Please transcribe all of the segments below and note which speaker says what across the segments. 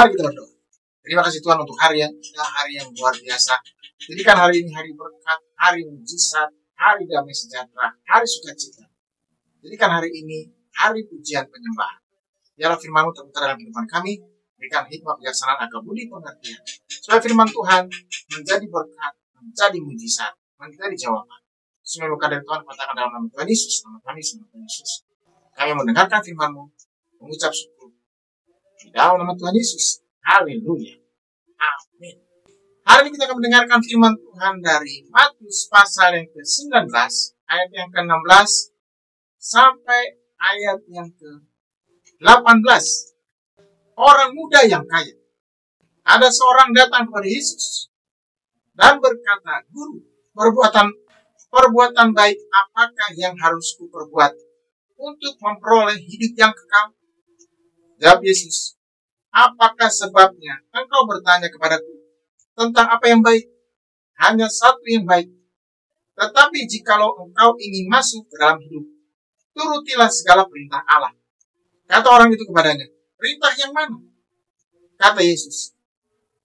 Speaker 1: Mari kita berdoa. Terima kasih Tuhan untuk hari yang luar biasa. Jadikan hari ini hari berkat, hari mujizat, hari damai sejahtera, hari sukacita. Jadikan hari ini hari pujian penyembahan. Biarlah firman-Mu terputar dalam kehidupan kami. Berikan hikmat, kebijaksanaan, akal budi, pengertian. Supaya firman Tuhan menjadi berkat, menjadi mujizat, menjadi jawaban. Semua luka dari Tuhan katakan dalam nama Tuhan Yesus, nama Tuhan Yesus, nama Tuhan Yesus. Kami mendengarkan firman-Mu, mengucap syukur. Di dalam nama Tuhan Yesus. Haleluya. Amin. Hari ini kita akan mendengarkan firman Tuhan dari Matius pasal yang ke-19, ayat yang ke-16, sampai ayat yang ke-18. Orang muda yang kaya. Ada seorang datang kepada Yesus dan berkata, Guru, perbuatan baik apakah yang harus kuperbuat untuk memperoleh hidup yang kekal? Jawab Yesus, apakah sebabnya engkau bertanya kepadaku tentang apa yang baik? Hanya satu yang baik. Tetapi jikalau engkau ingin masuk ke dalam hidup, turutilah segala perintah Allah. Kata orang itu kepadanya, perintah yang mana? Kata Yesus,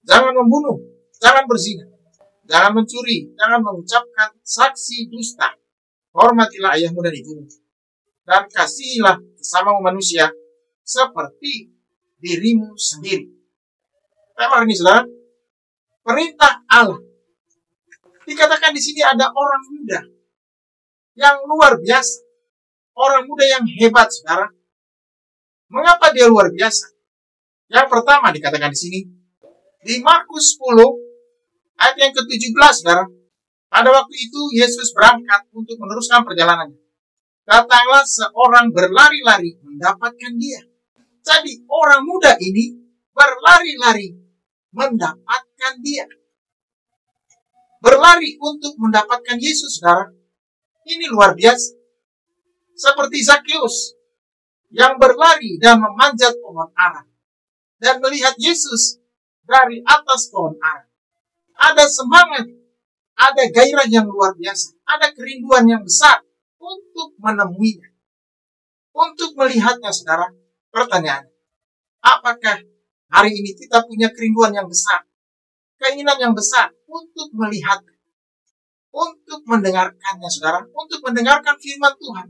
Speaker 1: jangan membunuh, jangan berzina, jangan mencuri, jangan mengucapkan saksi dusta. Hormatilah ayahmu dan ibumu, dan kasihilah sesamamu manusia seperti dirimu sendiri. Tema ini, saudara, perintah Allah. Dikatakan di sini ada orang muda yang luar biasa, orang muda yang hebat, saudara. Mengapa dia luar biasa? Yang pertama dikatakan di sini di Markus 10 ayat yang ke-17, saudara. Pada waktu itu Yesus berangkat untuk meneruskan perjalanannya. Datanglah seorang berlari-lari mendapatkan dia. Jadi orang muda ini berlari-lari mendapatkan dia. Berlari untuk mendapatkan Yesus, saudara. Ini luar biasa. Seperti Zakeus yang berlari dan memanjat pohon ara dan melihat Yesus dari atas pohon ara. Ada semangat, ada gairah yang luar biasa, ada kerinduan yang besar untuk menemuinya, untuk melihatnya, saudara. Pertanyaan, apakah hari ini kita punya kerinduan yang besar, keinginan yang besar untuk melihatnya, untuk mendengarkannya, saudara, untuk mendengarkan firman Tuhan,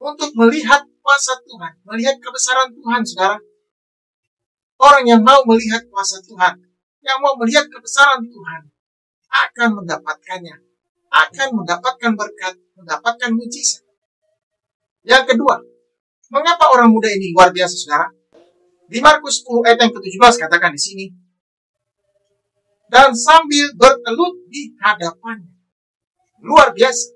Speaker 1: untuk melihat kuasa Tuhan, melihat kebesaran Tuhan, saudara. Orang yang mau melihat kuasa Tuhan, yang mau melihat kebesaran Tuhan, akan mendapatkannya, akan mendapatkan berkat, mendapatkan mujizat. Yang kedua, mengapa orang muda ini luar biasa, saudara? Di Markus 10 ayat yang ke-17 katakan di sini, dan sambil bertelut di hadapannya. Luar biasa.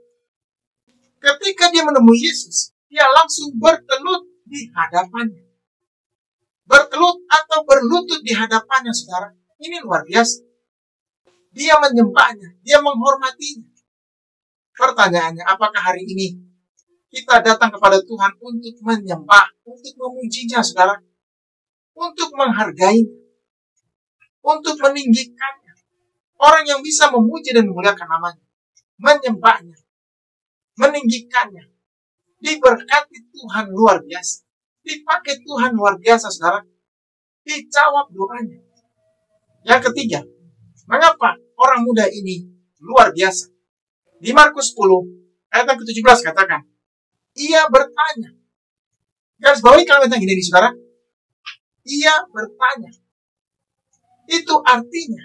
Speaker 1: Ketika dia menemui Yesus, dia langsung bertelut di hadapannya. Bertelut atau berlutut di hadapannya, saudara. Ini luar biasa. Dia menyembahnya, dia menghormatinya. Pertanyaannya, apakah hari ini kita datang kepada Tuhan untuk menyembah, untuk memujinya, saudara? Untuk menghargainya, untuk meninggikannya. Orang yang bisa memuji dan memuliakan namanya, menyembahnya, meninggikannya, diberkati Tuhan luar biasa, dipakai Tuhan luar biasa, saudara, dijawab doanya. Yang ketiga, mengapa orang muda ini luar biasa? Di Markus 10 ayat yang ke-17 katakan, ia bertanya. Garis bawahi kalimat yang ini, saudara. Ia bertanya. Itu artinya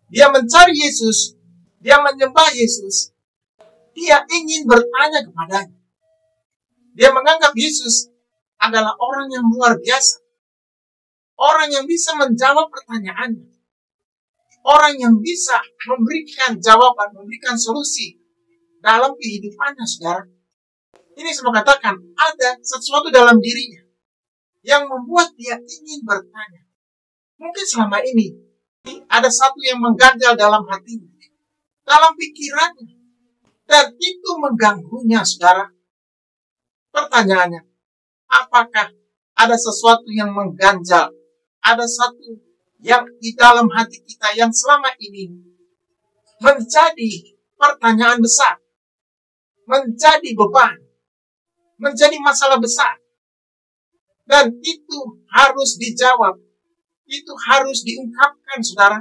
Speaker 1: dia mencari Yesus, dia menyembah Yesus, dia ingin bertanya kepadanya. Dia menganggap Yesus adalah orang yang luar biasa, orang yang bisa menjawab pertanyaannya, orang yang bisa memberikan jawaban, memberikan solusi dalam kehidupannya, saudara. Ini semua katakan ada sesuatu dalam dirinya yang membuat dia ingin bertanya. Mungkin selama ini ada satu yang mengganjal dalam hatinya, dalam pikirannya, dan itu mengganggunya, saudara. Pertanyaannya, apakah ada sesuatu yang mengganjal, ada satu yang di dalam hati kita yang selama ini menjadi pertanyaan besar, menjadi beban, menjadi masalah besar, dan itu harus dijawab, itu harus diungkapkan, saudara.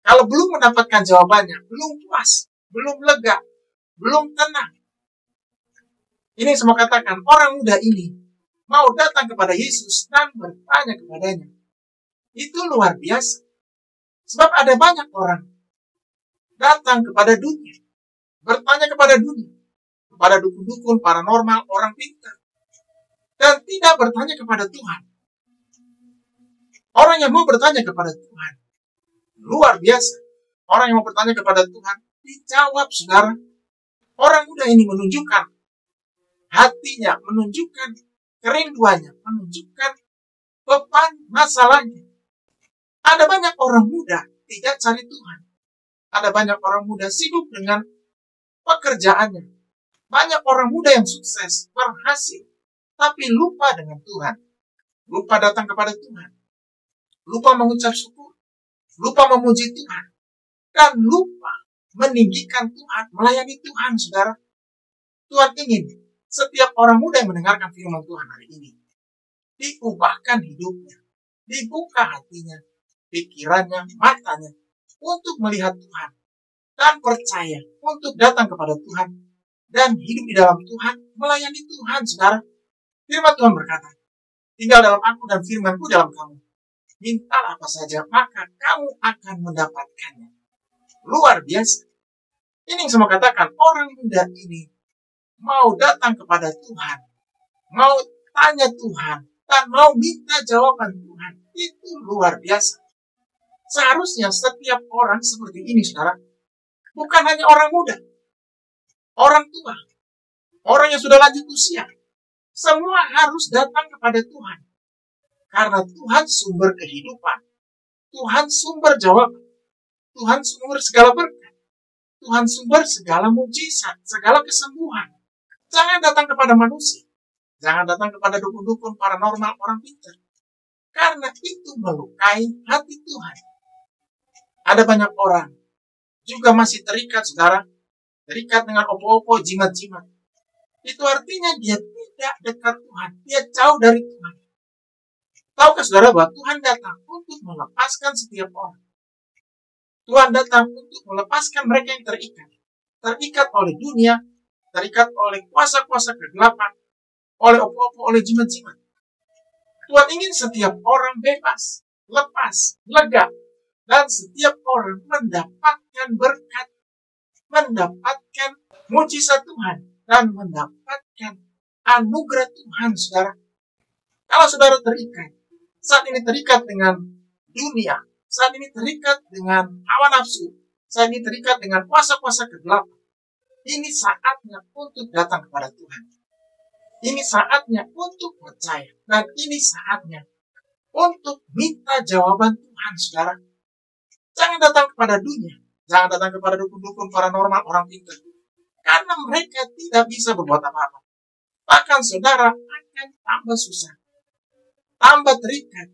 Speaker 1: Kalau belum mendapatkan jawabannya, belum puas, belum lega, belum tenang. Ini semua katakan, orang muda ini mau datang kepada Yesus dan bertanya kepadanya. Itu luar biasa. Sebab ada banyak orang datang kepada dunia, bertanya kepada dunia, kepada dukun-dukun, paranormal, orang pintar, dan tidak bertanya kepada Tuhan. Orang yang mau bertanya kepada Tuhan, luar biasa. Orang yang mau bertanya kepada Tuhan, dijawab, saudara. Orang muda ini menunjukkan hatinya, menunjukkan kerinduannya, menunjukkan beban masalahnya. Ada banyak orang muda tidak cari Tuhan. Ada banyak orang muda sibuk dengan pekerjaannya. Banyak orang muda yang sukses, berhasil, tapi lupa dengan Tuhan. Lupa datang kepada Tuhan. Lupa mengucap syukur. Lupa memuji Tuhan. Dan lupa meninggikan Tuhan, melayani Tuhan, saudara. Tuhan ingin setiap orang muda yang mendengarkan firman Tuhan hari ini diubahkan hidupnya, dibuka hatinya, pikirannya, matanya untuk melihat Tuhan dan percaya untuk datang kepada Tuhan dan hidup di dalam Tuhan, melayani Tuhan, saudara. Firman Tuhan berkata, tinggal dalam aku dan firman-Ku dalam kamu. Mintalah apa saja, maka kamu akan mendapatkannya. Luar biasa. Ini yang saya katakan, orang muda ini mau datang kepada Tuhan, mau tanya Tuhan, dan mau minta jawaban Tuhan. Itu luar biasa. Seharusnya setiap orang seperti ini, saudara. Bukan hanya orang muda, orang tua, orang yang sudah lanjut usia. Semua harus datang kepada Tuhan. Karena Tuhan sumber kehidupan. Tuhan sumber jawaban. Tuhan sumber segala berkat. Tuhan sumber segala mujizat, segala kesembuhan. Jangan datang kepada manusia. Jangan datang kepada dukun-dukun, paranormal, orang pintar. Karena itu melukai hati Tuhan. Ada banyak orang juga masih terikat, saudara. Terikat dengan opo-opo, jimat-jimat. Itu artinya dia tidak dekat Tuhan. Dia jauh dari Tuhan. Tahukah saudara bahwa Tuhan datang untuk melepaskan setiap orang. Tuhan datang untuk melepaskan mereka yang terikat. Terikat oleh dunia, terikat oleh kuasa-kuasa kegelapan, oleh opo-opo, oleh jimat-jimat. Tuhan ingin setiap orang bebas, lepas, lega, dan setiap orang mendapatkan berkat, mendapatkan mujizat Tuhan, dan mendapatkan anugerah Tuhan, saudara. Kalau saudara terikat, saat ini terikat dengan dunia, saat ini terikat dengan hawa nafsu, saat ini terikat dengan kuasa-kuasa kegelapan, ini saatnya untuk datang kepada Tuhan. Ini saatnya untuk percaya. Dan ini saatnya untuk minta jawaban Tuhan, saudara. Jangan datang kepada dunia. Jangan datang kepada dukun-dukun, paranormal, orang pintar. Karena mereka tidak bisa berbuat apa-apa. Bahkan saudara akan tambah susah, tambah terikat,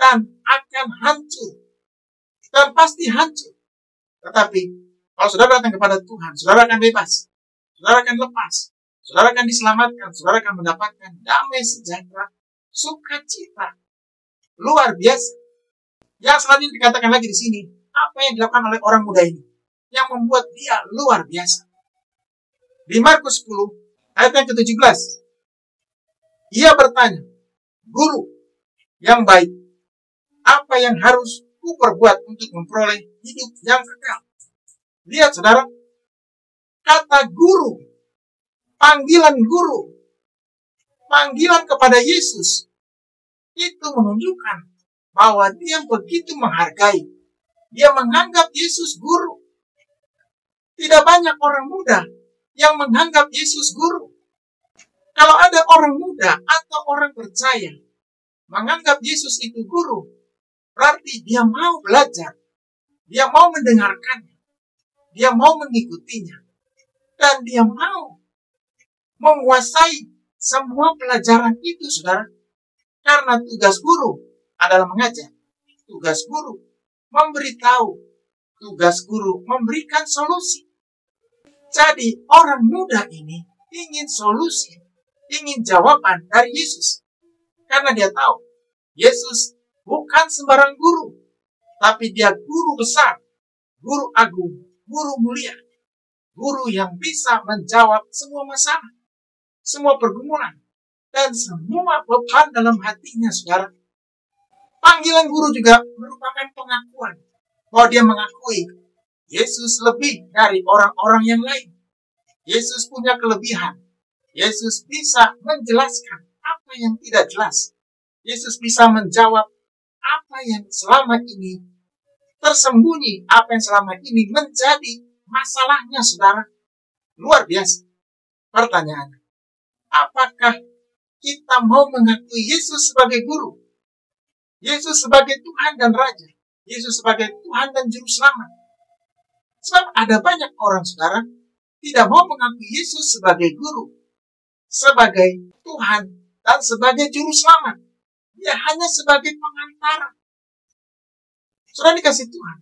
Speaker 1: dan akan hancur. Dan pasti hancur. Tetapi kalau saudara datang kepada Tuhan, saudara akan bebas. Saudara akan lepas. Saudara akan diselamatkan. Saudara akan mendapatkan damai sejahtera, sukacita. Luar biasa. Yang selanjutnya dikatakan lagi di sini, apa yang dilakukan oleh orang muda ini yang membuat dia luar biasa. Di Markus 10 ayat yang ke-17, ia bertanya, Guru yang baik, apa yang harus ku perbuat untuk memperoleh hidup yang kekal? Lihat saudara, kata guru, panggilan guru, panggilan kepada Yesus, itu menunjukkan bahwa dia begitu menghargai, dia menganggap Yesus guru. Tidak banyak orang muda yang menganggap Yesus guru. Kalau ada orang muda atau orang percaya menganggap Yesus itu guru, berarti dia mau belajar, dia mau mendengarkannya, dia mau mengikutinya, dan dia mau menguasai semua pelajaran itu, saudara. Karena tugas guru adalah mengajar, tugas guru memberitahu, tugas guru memberikan solusi. Jadi orang muda ini ingin solusi, ingin jawaban dari Yesus. Karena dia tahu, Yesus bukan sembarang guru, tapi dia guru besar, guru agung, guru mulia, guru yang bisa menjawab semua masalah, semua pergumulan, dan semua beban dalam hatinya, saudara. Panggilan guru juga merupakan pengakuan bahwa dia mengakui Yesus lebih dari orang-orang yang lain. Yesus punya kelebihan. Yesus bisa menjelaskan apa yang tidak jelas. Yesus bisa menjawab apa yang selama ini tersembunyi, apa yang selama ini menjadi masalahnya, saudara. Luar biasa. Pertanyaannya, apakah kita mau mengakui Yesus sebagai guru? Yesus sebagai Tuhan dan Raja? Yesus sebagai Tuhan dan Juru Selamat? Sebab ada banyak orang, saudara, tidak mau mengakui Yesus sebagai guru, sebagai Tuhan, dan sebagai Juru Selamat. Dia hanya sebagai pengantara. Saudara dikasih Tuhan,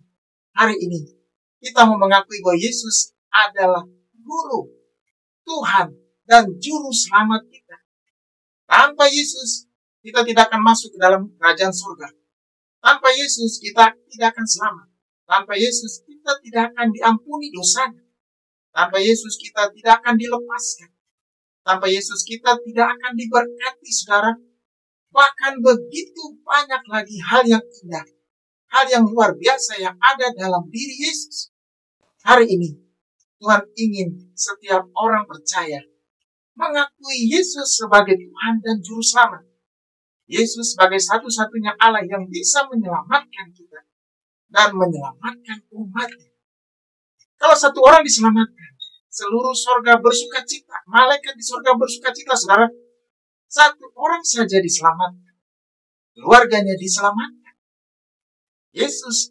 Speaker 1: hari ini kita mau mengakui bahwa Yesus adalah guru, Tuhan, dan Juru Selamat kita. Tanpa Yesus, kita tidak akan masuk ke dalam kerajaan surga. Tanpa Yesus, kita tidak akan selamat. Tanpa Yesus, kita tidak akan diampuni dosanya. Tanpa Yesus, kita tidak akan dilepaskan. Tanpa Yesus, kita tidak akan diberkati, saudara. Bahkan begitu banyak lagi hal yang indah, hal yang luar biasa yang ada dalam diri Yesus. Hari ini, Tuhan ingin setiap orang percaya mengakui Yesus sebagai Tuhan dan Juru Selamat. Yesus sebagai satu-satunya Allah yang bisa menyelamatkan kita dan menyelamatkan umatnya. Kalau satu orang diselamatkan, seluruh sorga bersuka cita, malaikat di sorga bersuka cita, saudara. Satu orang saja diselamatkan, keluarganya diselamatkan. Yesus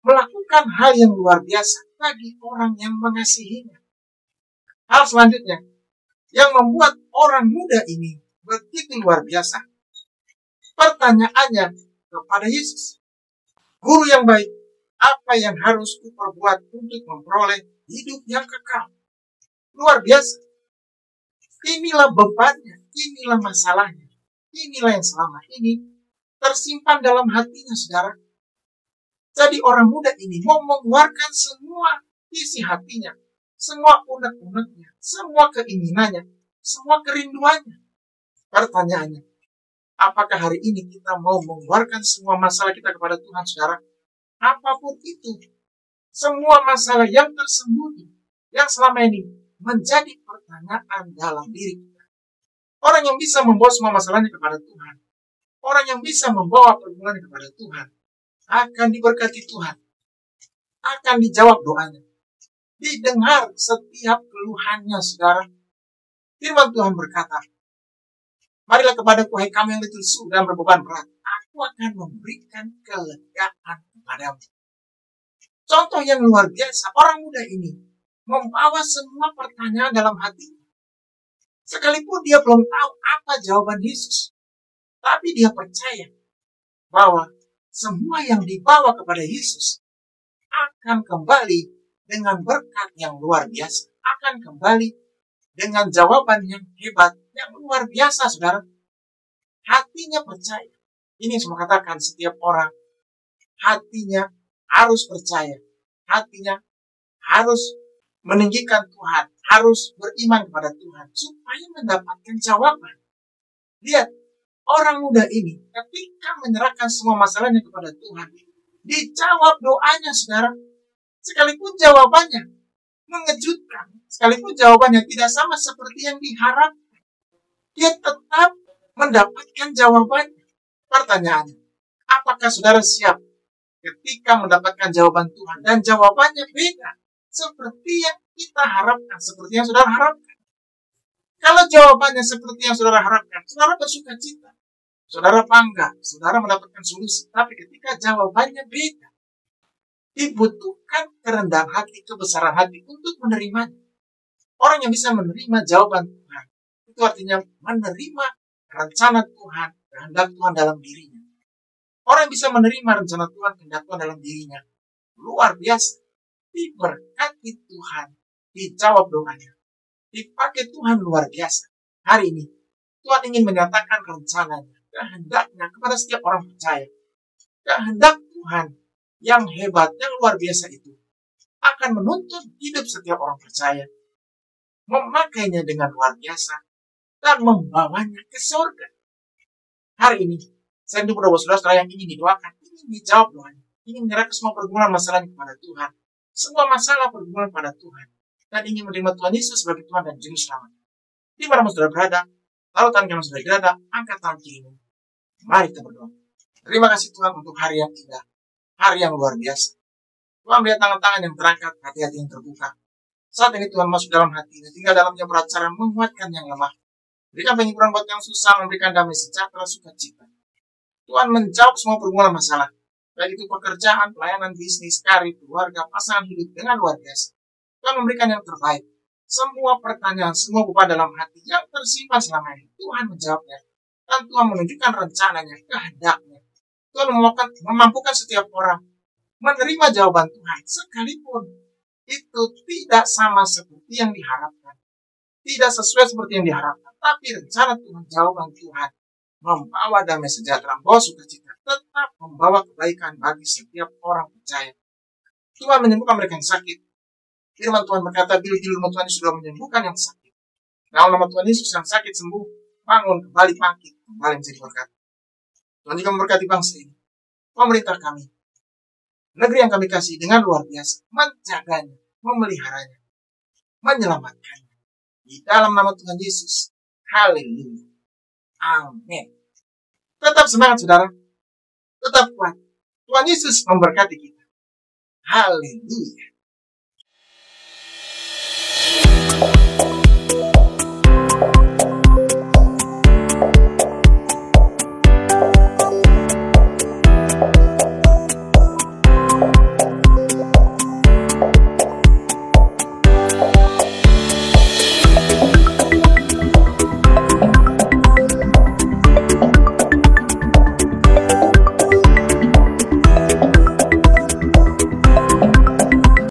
Speaker 1: melakukan hal yang luar biasa bagi orang yang mengasihinya. Hal selanjutnya yang membuat orang muda ini begitu luar biasa. Pertanyaannya kepada Yesus, guru yang baik, apa yang harus kuperbuat untuk memperoleh hidup yang kekal? Luar biasa. Inilah bebannya, inilah masalahnya, inilah yang selama ini tersimpan dalam hatinya, saudara. Jadi orang muda ini mau mengeluarkan semua isi hatinya, semua unek-uneknya, semua keinginannya, semua kerinduannya. Pertanyaannya, apakah hari ini kita mau mengeluarkan semua masalah kita kepada Tuhan, saudara? Apapun itu, semua masalah yang tersembunyi, yang selama ini menjadi pertanyaan dalam diri kita. Orang yang bisa membawa semua masalahnya kepada Tuhan, orang yang bisa membawa pergumulan kepada Tuhan, akan diberkati Tuhan, akan dijawab doanya, didengar setiap keluhannya, saudara. Firman Tuhan berkata, marilah kepadaku, hai kamu yang letih lesu dan berbeban berat, aku akan memberikan kelegaan kepadamu. Contoh yang luar biasa, orang muda ini membawa semua pertanyaan dalam hatinya. Sekalipun dia belum tahu apa jawaban Yesus, tapi dia percaya bahwa semua yang dibawa kepada Yesus akan kembali dengan berkat yang luar biasa, akan kembali dengan jawaban yang hebat, yang luar biasa, saudara. Hatinya percaya. Ini yang saya katakan, setiap orang hatinya harus percaya, hatinya harus meninggikan Tuhan, harus beriman kepada Tuhan supaya mendapatkan jawaban. Lihat, orang muda ini ketika menyerahkan semua masalahnya kepada Tuhan, dijawab doanya, saudara. Sekalipun jawabannya mengejutkan, sekalipun jawabannya tidak sama seperti yang diharapkan, dia tetap mendapatkan jawabannya. Pertanyaannya, apakah saudara siap ketika mendapatkan jawaban Tuhan dan jawabannya beda seperti yang kita harapkan, seperti yang saudara harapkan? Kalau jawabannya seperti yang saudara harapkan, saudara bersuka cita, saudara bangga, saudara mendapatkan solusi. Tapi ketika jawabannya beda, dibutuhkan kerendahan hati, kebesaran hati untuk menerimanya. Orang yang bisa menerima jawaban Tuhan, itu artinya menerima rencana Tuhan, kehendak Tuhan dalam dirinya. Orang yang bisa menerima rencana Tuhan, kehendak Tuhan dalam dirinya, luar biasa. Diberkati Tuhan, dijawab doanya, dipakai Tuhan luar biasa. Hari ini Tuhan ingin menyatakan rencananya, kehendaknya kepada setiap orang percaya. kehendak Tuhan yang hebat, yang luar biasa itu akan menuntun hidup setiap orang percaya, memakainya dengan luar biasa, dan membawanya ke surga. Hari ini, saya rindu saudara-saudara yang ingin didoakan, ingin dijawab doanya, ingin menyerahkan semua pergumulan masalahnya kepada Tuhan, semua masalah pergumulan pada Tuhan, dan ingin menerima Tuhan Yesus sebagai Tuhan dan Juru Selamat. Di mana saudara berada, lalu tangan kanan saudara berada, angkat tangan kirimu. Mari kita berdoa. Terima kasih Tuhan untuk hari yang indah, hari yang luar biasa. Tuhan melihat tangan-tangan yang terangkat, hati-hati yang terbuka. Saat ini Tuhan masuk dalam hatinya, tinggal dalamnya beracara menguatkan yang lemah. Berikan penghiburan buat yang susah, memberikan damai sejahtera, sukacita. Tuhan menjawab semua pergumulan masalah, baik itu pekerjaan, pelayanan, bisnis, karir, keluarga, pasangan hidup dengan luar biasa. Tuhan memberikan yang terbaik. Semua pertanyaan, semua beban dalam hati yang tersimpan selama ini, Tuhan menjawabnya. Dan Tuhan menunjukkan rencananya, kehendaknya. Tuhan memampukan setiap orang menerima jawaban Tuhan, sekalipun itu tidak sama seperti yang diharapkan, tidak sesuai seperti yang diharapkan, tapi rencana Tuhan, jawaban Tuhan membawa damai sejahtera, membawa sukacita, tetap membawa kebaikan bagi setiap orang percaya. Tuhan menyembuhkan mereka yang sakit. Firman Tuhan berkata, bila ilmu Tuhan sudah menyembuhkan yang sakit. Dalam nama Tuhan Yesus, yang sakit sembuh, bangun, kembali bangkit, kembali menjadi berkat. Tuhan juga memberkati bangsa ini, pemerintah kami, negeri yang kami kasih dengan luar biasa, menjaganya, memeliharanya, menyelamatkannya. Di dalam nama Tuhan Yesus, haleluya, amin. Tetap semangat saudara, tetap kuat. Tuhan Yesus memberkati kita. Haleluya.